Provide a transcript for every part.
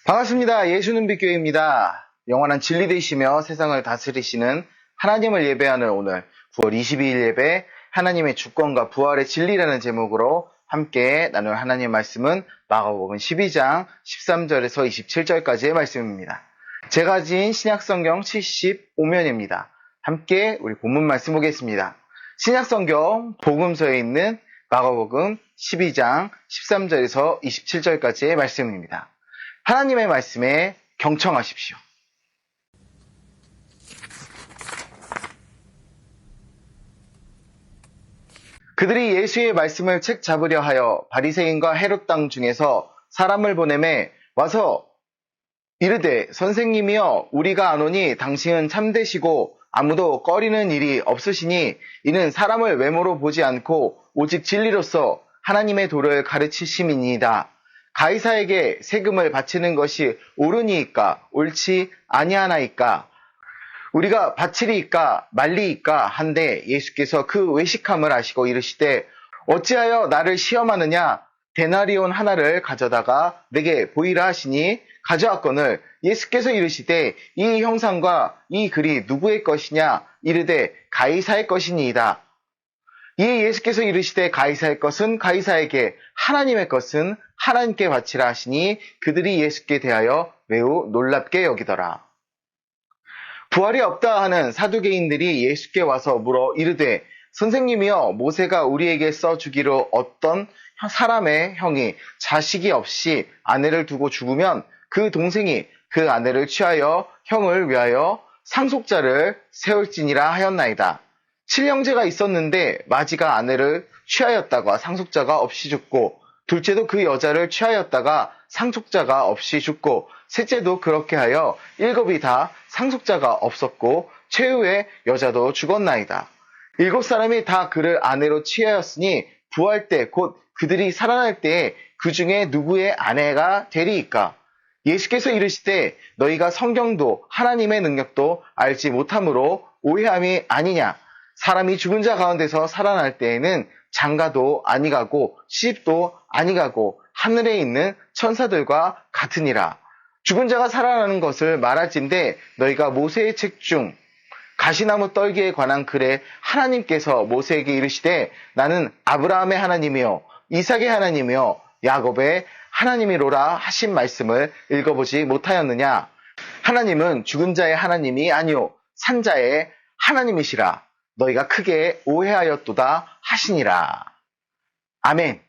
반갑습니다. 예수는빛교회입니다. 영원한 진리 되시며 세상을 다스리시는 하나님을 예배하는 오늘 9월 22일 예배 하나님의 주권과 부활의 진리라는 제목으로 함께 나눌 하나님의 말씀은 마가복음 12장 13절에서 27절까지의 말씀입니다. 제가 지은 신약성경 75면입니다. 함께 우리 본문 말씀 보겠습니다. 신약성경 복음서에 있는 마가복음 12장 13절에서 27절까지의 말씀입니다. 하나님의 말씀에 경청하십시오. 그들이 예수의 말씀을 책 잡으려 하여 바리새인과 헤롯 땅 중에서 사람을 보내매 와서 이르되 선생님이여 우리가 아노니 당신은 참되시고 아무도 꺼리는 일이 없으시니 이는 사람을 외모로 보지 않고 오직 진리로서 하나님의 도를 가르치심이니이다. 가이사에게 세금을 바치는 것이 옳으니이까 옳지 아니하나이까 우리가 바치리이까 말리이까 한데 예수께서 그 외식함을 아시고 이르시되 어찌하여 나를 시험하느냐 데나리온 하나를 가져다가 내게 보이라 하시니 가져왔거늘 예수께서 이르시되 이 형상과 이 글이 누구의 것이냐 이르되 가이사의 것이니이다. 이에 예수께서 이르시되 가이사의 것은 가이사에게 하나님의 것은 하나님께 바치라 하시니 그들이 예수께 대하여 매우 놀랍게 여기더라. 부활이 없다 하는 사두개인들이 예수께 와서 물어 이르되 선생님이여 모세가 우리에게 써주기로 어떤 사람의 형이 자식이 없이 아내를 두고 죽으면 그 동생이 그 아내를 취하여 형을 위하여 상속자를 세울지니라 하였나이다. 칠형제가 있었는데 마지가 아내를 취하였다가 상속자가 없이 죽고 둘째도 그 여자를 취하였다가 상속자가 없이 죽고 셋째도 그렇게 하여 일곱이 다 상속자가 없었고 최후의 여자도 죽었나이다. 일곱 사람이 다 그를 아내로 취하였으니 부활 때 곧 그들이 살아날 때에 그 중에 누구의 아내가 되리이까? 예수께서 이르시되 너희가 성경도 하나님의 능력도 알지 못함으로 오해함이 아니냐? 사람이 죽은 자 가운데서 살아날 때에는 장가도 아니가고 시집도 아니가고 하늘에 있는 천사들과 같으니라. 죽은 자가 살아나는 것을 말할진대 너희가 모세의 책 중 가시나무 떨기에 관한 글에 하나님께서 모세에게 이르시되 나는 아브라함의 하나님이요 이삭의 하나님이요 야곱의 하나님이로라 하신 말씀을 읽어보지 못하였느냐. 하나님은 죽은 자의 하나님이 아니요 산 자의 하나님이시라. 너희가 크게 오해하였도다 하시니라. 아멘.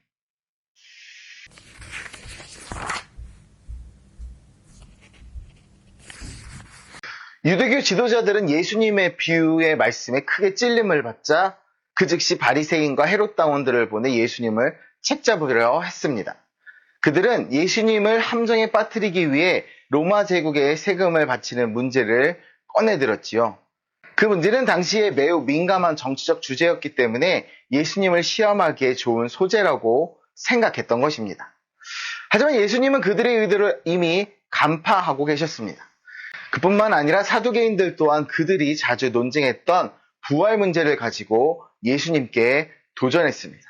유대교 지도자들은 예수님의 비유의 말씀에 크게 찔림을 받자 그 즉시 바리새인과 헤롯 당원들을 보내 예수님을 책잡으려 했습니다. 그들은 예수님을 함정에 빠뜨리기 위해 로마 제국에 세금을 바치는 문제를 꺼내들었지요. 그 문제는 당시에 매우 민감한 정치적 주제였기 때문에 예수님을 시험하기에 좋은 소재라고 생각했던 것입니다. 하지만 예수님은 그들의 의도를 이미 간파하고 계셨습니다. 그뿐만 아니라 사두개인들 또한 그들이 자주 논쟁했던 부활 문제를 가지고 예수님께 도전했습니다.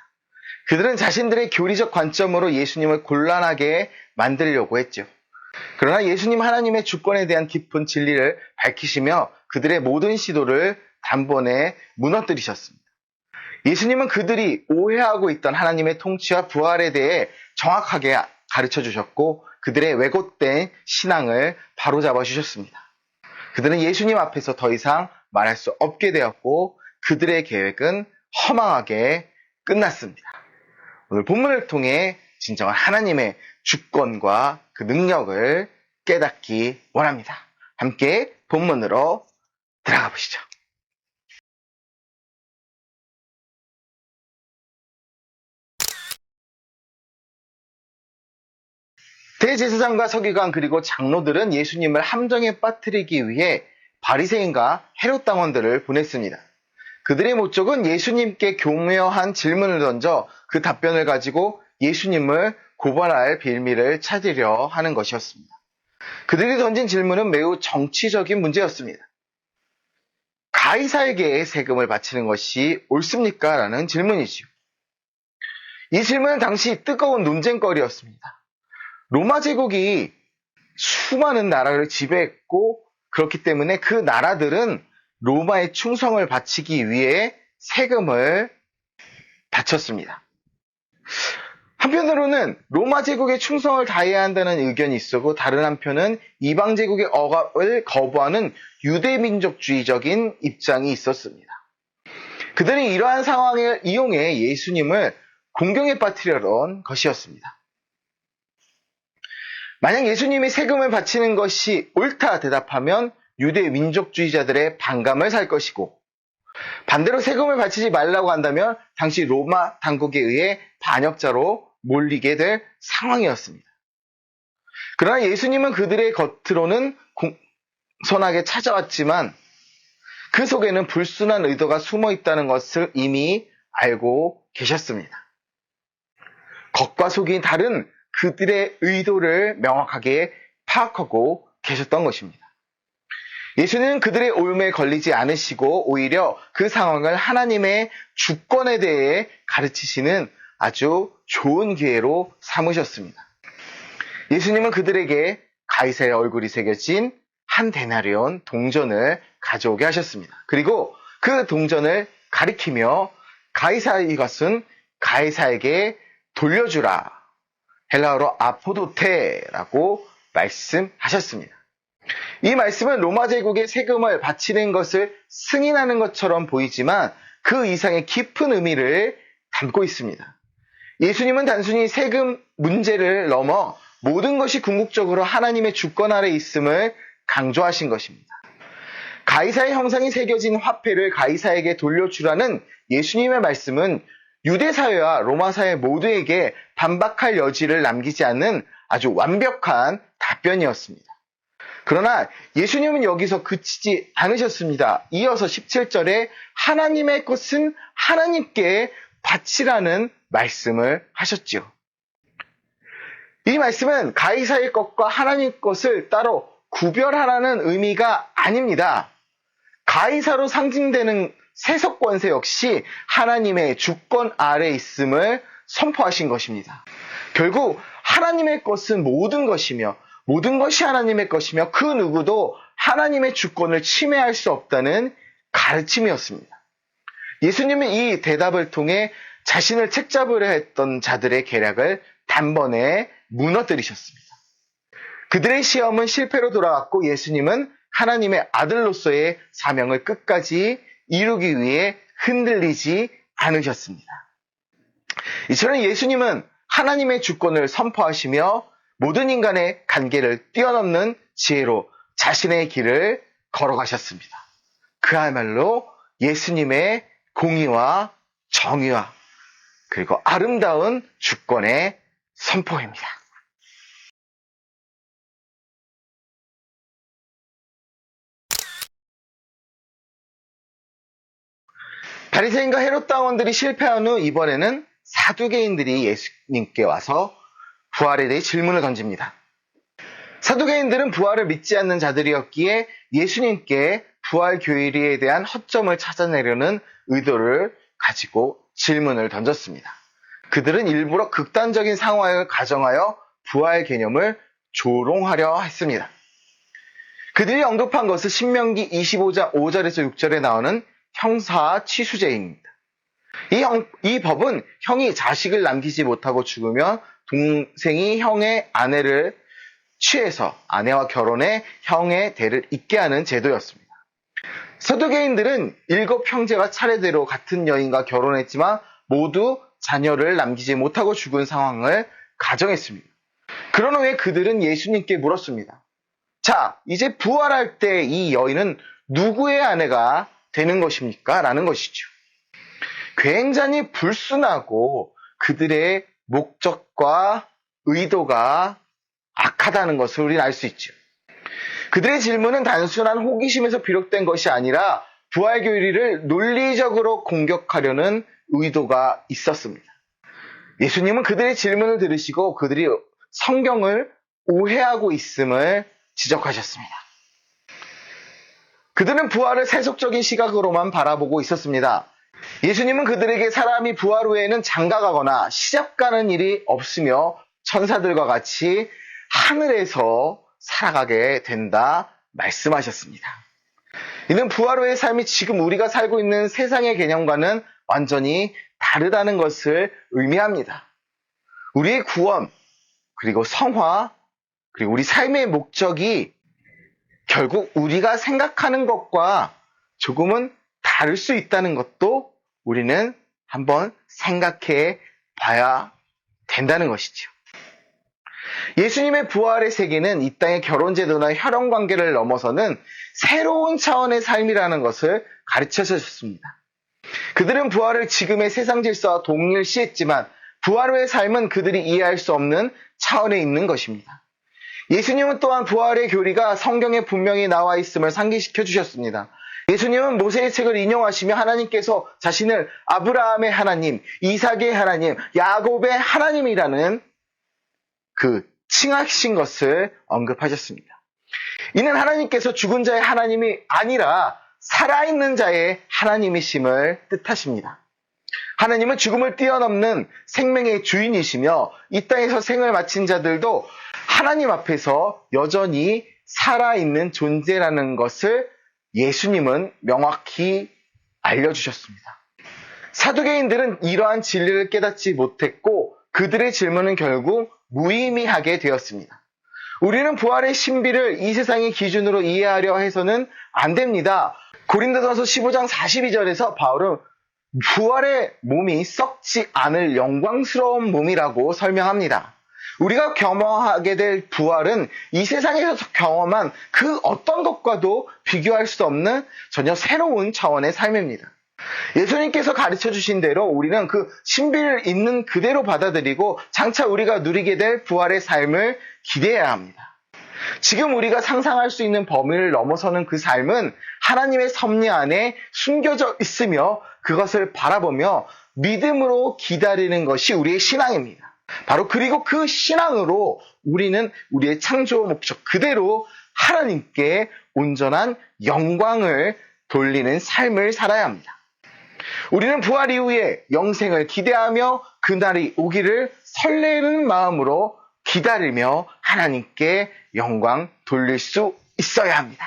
그들은 자신들의 교리적 관점으로 예수님을 곤란하게 만들려고 했죠. 그러나 예수님 하나님의 주권에 대한 깊은 진리를 밝히시며 그들의 모든 시도를 단번에 무너뜨리셨습니다. 예수님은 그들이 오해하고 있던 하나님의 통치와 부활에 대해 정확하게 가르쳐 주셨고 그들의 왜곡된 신앙을 바로잡아 주셨습니다. 그들은 예수님 앞에서 더 이상 말할 수 없게 되었고 그들의 계획은 허망하게 끝났습니다. 오늘 본문을 통해 진정한 하나님의 주권과 그 능력을 깨닫기 원합니다. 함께 본문으로 들어가 보시죠. 대제사장과 서기관 그리고 장로들은 예수님을 함정에 빠뜨리기 위해 바리새인과 헤롯 당원들을 보냈습니다. 그들의 목적은 예수님께 교묘한 질문을 던져 그 답변을 가지고 예수님을 고발할 빌미를 찾으려 하는 것이었습니다. 그들이 던진 질문은 매우 정치적인 문제였습니다. 가이사에게 세금을 바치는 것이 옳습니까? 라는 질문이지요. 이 질문은 당시 뜨거운 논쟁거리였습니다. 로마 제국이 수많은 나라를 지배했고 그렇기 때문에 그 나라들은 로마에 충성을 바치기 위해 세금을 바쳤습니다. 한편으로는 로마 제국에 충성을 다해야 한다는 의견이 있었고 다른 한편은 이방 제국의 억압을 거부하는 유대민족주의적인 입장이 있었습니다. 그들은 이러한 상황을 이용해 예수님을 공경에 빠뜨리려던 것이었습니다. 만약 예수님이 세금을 바치는 것이 옳다 대답하면 유대민족주의자들의 반감을 살 것이고 반대로 세금을 바치지 말라고 한다면 당시 로마 당국에 의해 반역자로 몰리게 될 상황이었습니다. 그러나 예수님은 그들의 겉으로는 공손하게 찾아왔지만 그 속에는 불순한 의도가 숨어 있다는 것을 이미 알고 계셨습니다. 겉과 속이 다른 그들의 의도를 명확하게 파악하고 계셨던 것입니다. 예수님은 그들의 올무에 걸리지 않으시고 오히려 그 상황을 하나님의 주권에 대해 가르치시는 아주 좋은 기회로 삼으셨습니다. 예수님은 그들에게 가이사의 얼굴이 새겨진 한 데나리온 동전을 가져오게 하셨습니다. 그리고 그 동전을 가리키며 가이사의 것은 가이사에게 돌려주라. 헬라어로 아포도테라고 말씀하셨습니다. 이 말씀은 로마 제국의 세금을 바치는 것을 승인하는 것처럼 보이지만 그 이상의 깊은 의미를 담고 있습니다. 예수님은 단순히 세금 문제를 넘어 모든 것이 궁극적으로 하나님의 주권 아래 있음을 강조하신 것입니다. 가이사의 형상이 새겨진 화폐를 가이사에게 돌려주라는 예수님의 말씀은 유대 사회와 로마 사회 모두에게 반박할 여지를 남기지 않는 아주 완벽한 답변이었습니다. 그러나 예수님은 여기서 그치지 않으셨습니다. 이어서 17절에 하나님의 것은 하나님께 바치라는 말씀을 하셨지요. 이 말씀은 가이사의 것과 하나님 것을 따로 구별하라는 의미가 아닙니다. 가이사로 상징되는 세속 권세 역시 하나님의 주권 아래 있음을 선포하신 것입니다. 결국 하나님의 것은 모든 것이며 모든 것이 하나님의 것이며 그 누구도 하나님의 주권을 침해할 수 없다는 가르침이었습니다. 예수님은 이 대답을 통해 자신을 책잡으려 했던 자들의 계략을 단번에 무너뜨리셨습니다. 그들의 시험은 실패로 돌아왔고 예수님은 하나님의 아들로서의 사명을 끝까지 이루기 위해 흔들리지 않으셨습니다. 이처럼 예수님은 하나님의 주권을 선포하시며 모든 인간의 관계를 뛰어넘는 지혜로 자신의 길을 걸어가셨습니다. 그야말로 예수님의 공의와 정의와 그리고 아름다운 주권의 선포입니다. 바리새인과 헤롯 당원들이 실패한 후 이번에는 사두개인들이 예수님께 와서 부활에 대해 질문을 던집니다. 사두개인들은 부활을 믿지 않는 자들이었기에 예수님께 부활 교리에 대한 허점을 찾아내려는 의도를 가지고 질문을 던졌습니다. 그들은 일부러 극단적인 상황을 가정하여 부활 개념을 조롱하려 했습니다. 그들이 언급한 것은 신명기 25장 5절에서 6절에 나오는 형사취수제입니다. 이 법은 형이 자식을 남기지 못하고 죽으면 동생이 형의 아내를 취해서 아내와 결혼해 형의 대를 잇게 하는 제도였습니다. 서두개인들은 7 형제가 차례대로 같은 여인과 결혼했지만 모두 자녀를 남기지 못하고 죽은 상황을 가정했습니다. 그런 후에 그들은 예수님께 물었습니다. 자, 이제 부활할 때 이 여인은 누구의 아내가 되는 것입니까? 라는 것이죠. 굉장히 불순하고 그들의 목적과 의도가 악하다는 것을 우리는 알 수 있죠. 그들의 질문은 단순한 호기심에서 비롯된 것이 아니라 부활 교리를 논리적으로 공격하려는 의도가 있었습니다. 예수님은 그들의 질문을 들으시고 그들이 성경을 오해하고 있음을 지적하셨습니다. 그들은 부활을 세속적인 시각으로만 바라보고 있었습니다. 예수님은 그들에게 사람이 부활 후에는 장가가거나 시집가는 일이 없으며 천사들과 같이 하늘에서 살아가게 된다 말씀하셨습니다. 이는 부활 후의 삶이 지금 우리가 살고 있는 세상의 개념과는 완전히 다르다는 것을 의미합니다. 우리의 구원, 그리고 성화, 그리고 우리 삶의 목적이 결국 우리가 생각하는 것과 조금은 다를 수 있다는 것도 우리는 한번 생각해 봐야 된다는 것이죠. 예수님의 부활의 세계는 이 땅의 결혼제도나 혈연관계를 넘어서는 새로운 차원의 삶이라는 것을 가르쳐 주셨습니다. 그들은 부활을 지금의 세상 질서와 동일시했지만 부활 후의 삶은 그들이 이해할 수 없는 차원에 있는 것입니다. 예수님은 또한 부활의 교리가 성경에 분명히 나와 있음을 상기시켜 주셨습니다. 예수님은 모세의 책을 인용하시며 하나님께서 자신을 아브라함의 하나님, 이삭의 하나님, 야곱의 하나님이라는 그 칭하신 것을 언급하셨습니다. 이는 하나님께서 죽은 자의 하나님이 아니라 살아있는 자의 하나님이심을 뜻하십니다. 하나님은 죽음을 뛰어넘는 생명의 주인이시며 이 땅에서 생을 마친 자들도 하나님 앞에서 여전히 살아있는 존재라는 것을 예수님은 명확히 알려주셨습니다. 사두개인들은 이러한 진리를 깨닫지 못했고 그들의 질문은 결국 무의미하게 되었습니다. 우리는 부활의 신비를 이 세상의 기준으로 이해하려 해서는 안 됩니다. 고린도전서 15장 42절에서 바울은 부활의 몸이 썩지 않을 영광스러운 몸이라고 설명합니다. 우리가 경험하게 될 부활은 이 세상에서 경험한 그 어떤 것과도 비교할 수 없는 전혀 새로운 차원의 삶입니다. 예수님께서 가르쳐 주신 대로 우리는 그 신비를 있는 그대로 받아들이고 장차 우리가 누리게 될 부활의 삶을 기대해야 합니다. 지금 우리가 상상할 수 있는 범위를 넘어서는 그 삶은 하나님의 섭리 안에 숨겨져 있으며 그것을 바라보며 믿음으로 기다리는 것이 우리의 신앙입니다. 바로 그리고 그 신앙으로 우리는 우리의 창조 목적 그대로 하나님께 온전한 영광을 돌리는 삶을 살아야 합니다. 우리는 부활 이후에 영생을 기대하며 그날이 오기를 설레는 마음으로 기다리며 하나님께 영광 돌릴 수 있어야 합니다.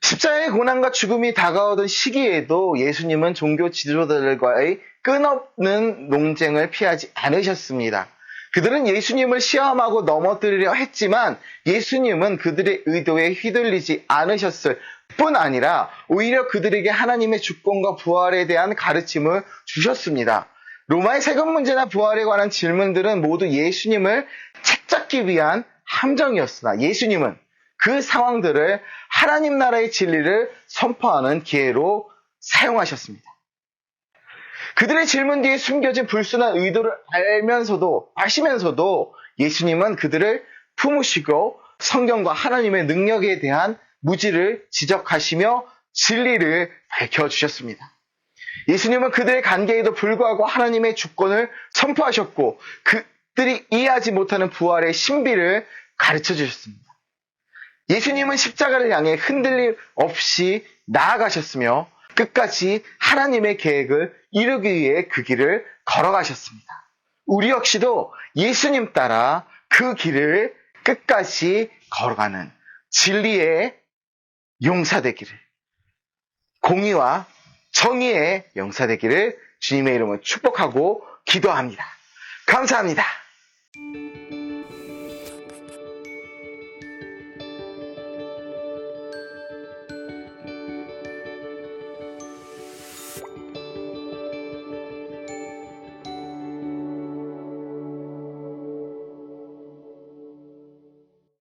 십자가의 고난과 죽음이 다가오던 시기에도 예수님은 종교 지도자들과의 끝없는 논쟁을 피하지 않으셨습니다. 그들은 예수님을 시험하고 넘어뜨리려 했지만 예수님은 그들의 의도에 휘둘리지 않으셨을 뿐 아니라 오히려 그들에게 하나님의 주권과 부활에 대한 가르침을 주셨습니다. 로마의 세금 문제나 부활에 관한 질문들은 모두 예수님을 책잡기 위한 함정이었으나 예수님은 그 상황들을 하나님 나라의 진리를 선포하는 기회로 사용하셨습니다. 그들의 질문 뒤에 숨겨진 불순한 의도를 아시면서도 예수님은 그들을 품으시고 성경과 하나님의 능력에 대한 무지를 지적하시며 진리를 밝혀주셨습니다. 예수님은 그들의 관계에도 불구하고 하나님의 주권을 선포하셨고 그들이 이해하지 못하는 부활의 신비를 가르쳐 주셨습니다. 예수님은 십자가를 향해 흔들림 없이 나아가셨으며 끝까지 하나님의 계획을 이루기 위해 그 길을 걸어가셨습니다. 우리 역시도 예수님 따라 그 길을 끝까지 걸어가는 진리의 용사되기를, 공의와 정의의 용사되기를 주님의 이름으로 축복하고 기도합니다. 감사합니다.